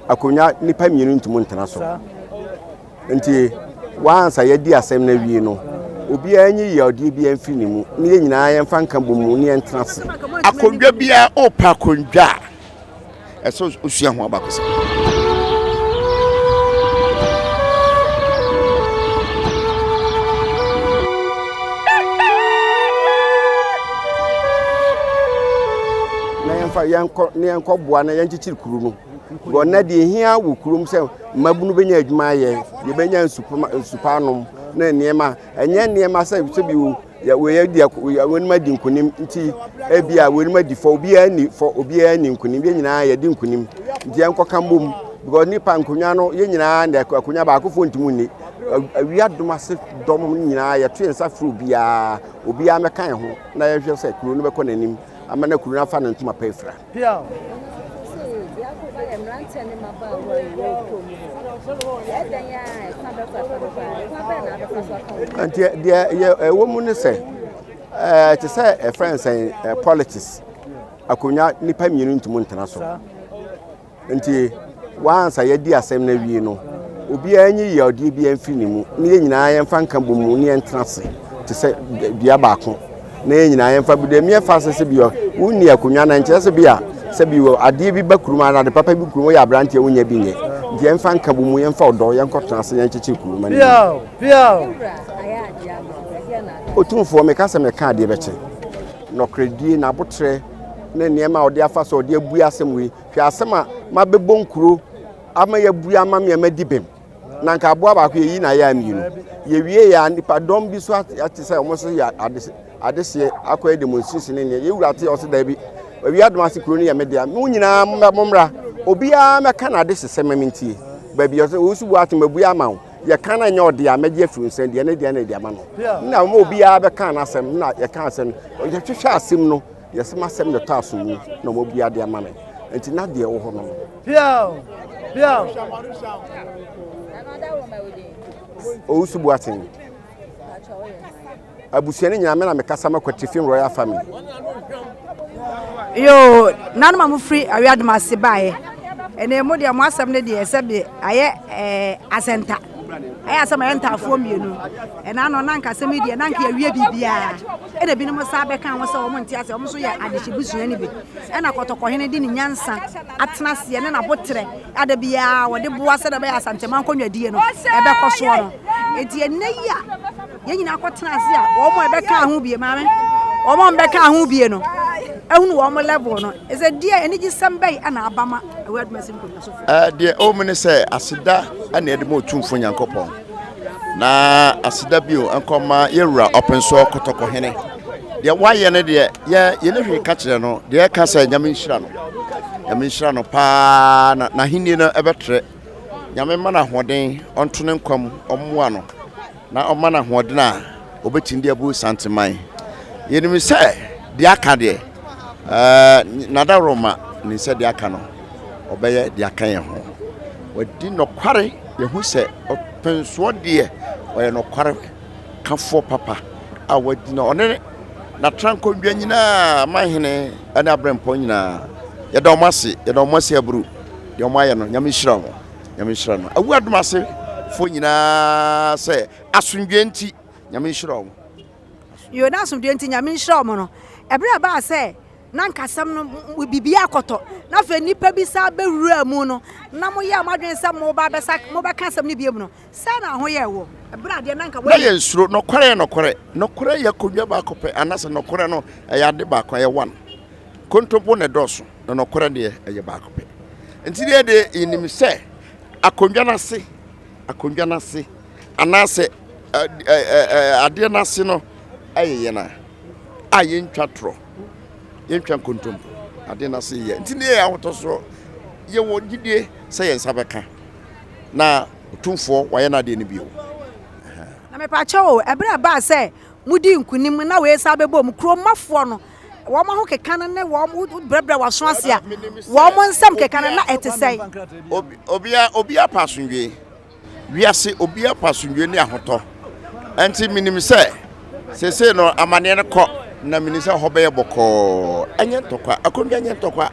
akonya nipa mienu ntumu ntena so nti wansa yedi asem na wie no obi anyi ya odi bi amfi ni mu ne nyina ya mfa nka bomu ne ntena se akondwa bia opa akondwa eso osua ho abakosa yanko boa na yanchichiri kuru no go na de hia wo kurum se mabunu benya adwuma ye ye benya nsupa anom na niema enye niema se bi ya we yadi woni madi nkunim nti ebia woni madi fo obi ani nkunim be nyina ya di nkunim nti yanko kambom because nipa nkunya no ye nyina na akunya ba akofo ntimu ni Awuadumase dom nyina ya twensa fru bia obi amekan ho na ye hwe se kuru no be konanim amana kuru na fa na ntuma pefra pia and yeah woman say to say a friend saying politics akonya nipa mienu ntumu ntena so nti once ayedi asem na wie no obi anyi ya odi bi amfi ni mu ne nyina ya mfa nka bomu ne ntena se to say bia baako na nyina ya mfa bi de me fa se bi wonni akonya na nche se bia se bi ade bi bakuruma na de papa bi kurumo ya abrante wonya bi nye de mfa nka bomu ye mfa odo ye nkotena se ye ncheche kuruma ni pia Otumfuo me ka se me ka de beche no kredi na botre na niema ode afa so ode abu asem wi hwe asem a mabebo nkuro ama ya bu ama me amadibem na nka abo ba ko yi na ya miinu ye wie ya nipa dom bi so ati se omo so ya adese akoye demonstration ne ye wurate o se da bi Awuadumase kuro ni ya media mu nyina momra obi a meka na adese sememintie ba bi o se osu bu ati mabu ama wo ye kan na nya ode a meje furu nsen de na de ama no na mo obi a be kan na asem na ye kan asem ye hwehwe asem no ye sema asem de ta so mu na mo obi a de ama me enti na de wo ho no pia osu bu ati abusuani nyina me na mekasa makwatefim royal family yo nanu mamu free Awuadumase bae ene mo de mo asem ne de ese be aye asenta aye asem entafo mienu ena no nanka asem de nanka ya wie bibia ene bi no mo sa be kan wo se wo mo ntia se wo so ya adehyebusuani bi ena kotokohene di ni nyansa atena se ne na botre ade bia wo de boa se da be asante man konwa die no ebe koso no enti ene ya ye nyina akotena se a wo mo ebe kan ho bie maame wo mo be kan ho bie no ehunu wo mo level no ese dia eni gisambei ana abama Awuadumase nkonya so de o mene se asida ana ede mo Otumfuo Nyankopon na asida bio enkoma yewura openso kotoko hene de waye ne de ye ne hwe ka kire no de ka se nyame nhyira no pa na hini no ebetre nyame mana hoden onto ne nkwam ommoa no na omana hoden a obetindi abu santeman yenimi se de aka de nada Roma ni se de aka no obeye de aka ye ho wadi nokware ye hu se openso de oye nokware kafo papa a wadi no one na tranko dwa nyina mahene ana abrempo nyina ye do mase aburu de omaye no nyame hyira no Awuadumase fo nyina se asundwe nti nyame hyira no yo na asundwe nti nyame hyira mo no ebre ba se nanka sam no bibia akoto na fe nipa bi sa bewura mu no na mo ya madwen sam mo ba besa mo ba ka sam ni biem no sa na ho ye wo ebra de nanka wo ye nsuro nokore ya kodwa ba kope anase nokore no ya de ba kwa ye wan kontompo ne doso na nokore de ye ba kope enti de inim se akondwa na se anase ade na se no ayeye na aye ntwatro yentwa kontompo ade na se ye ntine ya hotoso ye wo gidie se ye nsabeka na Otumfuo waye na de ne bio na me pa cho ebra ba se mudi nkunim na we sa bebo mu kro mafo no wo ma ho keka ne wo brebra waso ase a wo mo nsam keka na etesai obia pasundwe wiase obia pasundwe ne ahoto enti minim se no amane ne ko na minisa hobeye boko anye ntokwa akondwa anye ntokwa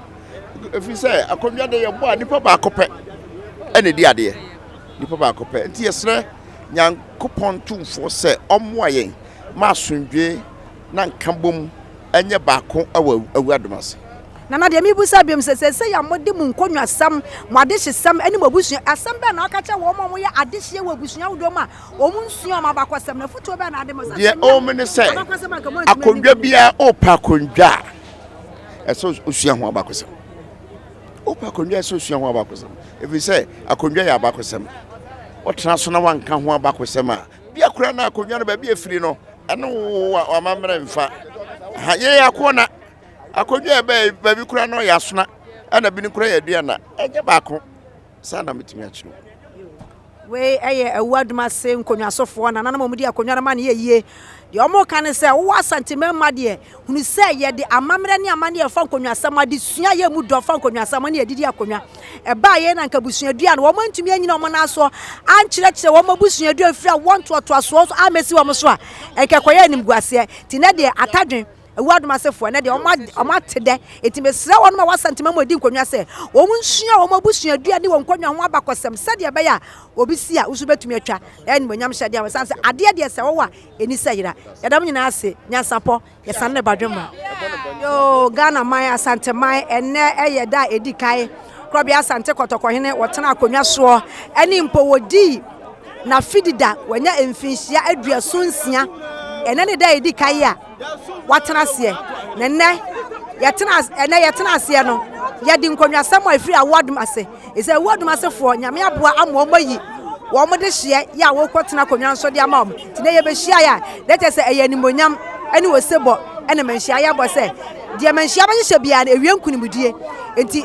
efi se akondwa de yebo a nipa ba kope ene di ade nipa ba ko pe nti yesre Nyankopon tumfo se omoaye ma asundwe na nkabom enye ba ko Awuadumase Nana de mi busa biem se ya mode mu nkonwa sam mo adehye sam eni mabusu asam be na akacha wo mo ye adehye wo busunya wo ma o mu nsuo ma bakosam na futu be na ade mo sa ye o mene se akondwa bia o pa akondwa eso usua ho abakosam o pa akondwa eso usua ho abakosam ebi se akondwa ya abakosam o transfer na wanka ho abakosam a bia kura na akondwa no ba bia firi no eno wa mamre mfa ha ye yakona akodwa ebe baby kura no yasona ana bi ni kura yadua na enye baako sana metimi akiro we eye Awuadumase nkonwasofo na nana mamudi akonwa na ne yeye de omo kan se wo asantime ma de hunu se ye de amamre ne amane ye fa nkonwasam ade sua ye mu do fa nkonwasam ne edidi akonwa e ba ye na nka busua dua na wo mantumi anyina omo na so ankyere kyere wo mabusua dua fira won to so amesi wo mo so a enkekoye animguase ti na de atadwen Awuadumase fo na de oma tede etimesra won ma wasantime mo di nkonwa se wo nsua wo mabusua dua de wo nkonwa ho abakosem se de be ya obi si a usu betumi atwa en monyam hyade a sanse ade de se wo wa eni sayira yadam nyina ase Nyansapo yesan ne badwema yo Ghana man asante man enne eye da edikai krobia asante kotokohene wotena akonwa so eni mpo wodi na fidida wanya emfinhia aduasunsia ene ne da edikai a watena se nenne yetena ase no yedi nkonwasam afiri Awuadumase ise Awuadumase fo nyame aboa amo mayi wo mo de hye ya wo kwotena konwa so de ama mo tine ye be hia ya let us say eyanimonyam ene wosebo ene manhia ya bo se de manhia ba hye bia na ewie nkunimudie enti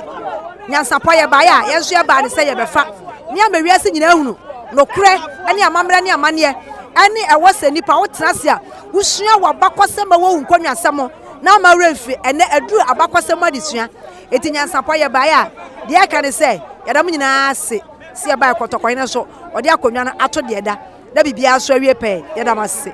Nyansapo ye ba ya yenso ye ba ne se ye befa ne amawiase nyina hunu nokure ene amamre ne amane ene ewo se nipa wo tena se a usua wa bakosem wo nkonwasam na ma refi ene aduru abakosem adisua eti Nyansapo ye ba ya de aka ne se yadam nyina ase se ba kotokohene so ode akonwa na ato de da bibia so awie pe yadam ase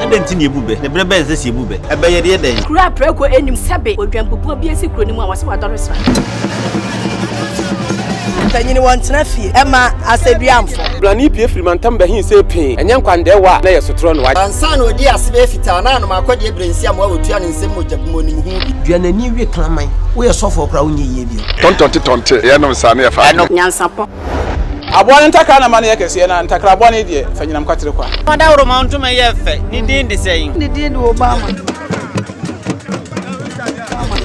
denti ne ebube ne bre ben se ebube ebe ye de den kura preko enim sebe odwampopo bi esi kuro ni mu a wase wadoresra tanyini wantena fie ema aseduamfo blani pie frimantam bahin se pin enya nkwande wa na yesotro no wa ansa na odi asebe fita na no makode ebrensi am wa wotua ne nsem mojabumo ni hu duanani wie klaman wo ye sofo kra wo nyeye bio tontonte ye no nsa na ye fa nyansapo aboa ntaka na ma na yekese na ntakra aboa ne de fanyinam kwatere kwa fada woro ma ntuma ye fe ni din de sein ne din de Obama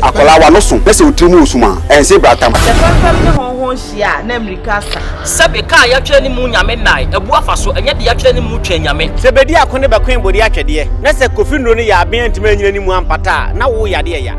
akola wa no so pese otrimu osuma ense bratam fam ne honhon hia na amerikasa sebe ka ya twa ni mu nyame nai ebu afaso enye de ya twa ni mu twa nyame sebedi akone bakwen bodi atwede na se kofi nro ne ya aben ntima nyina ni mu ampata na wo yade ya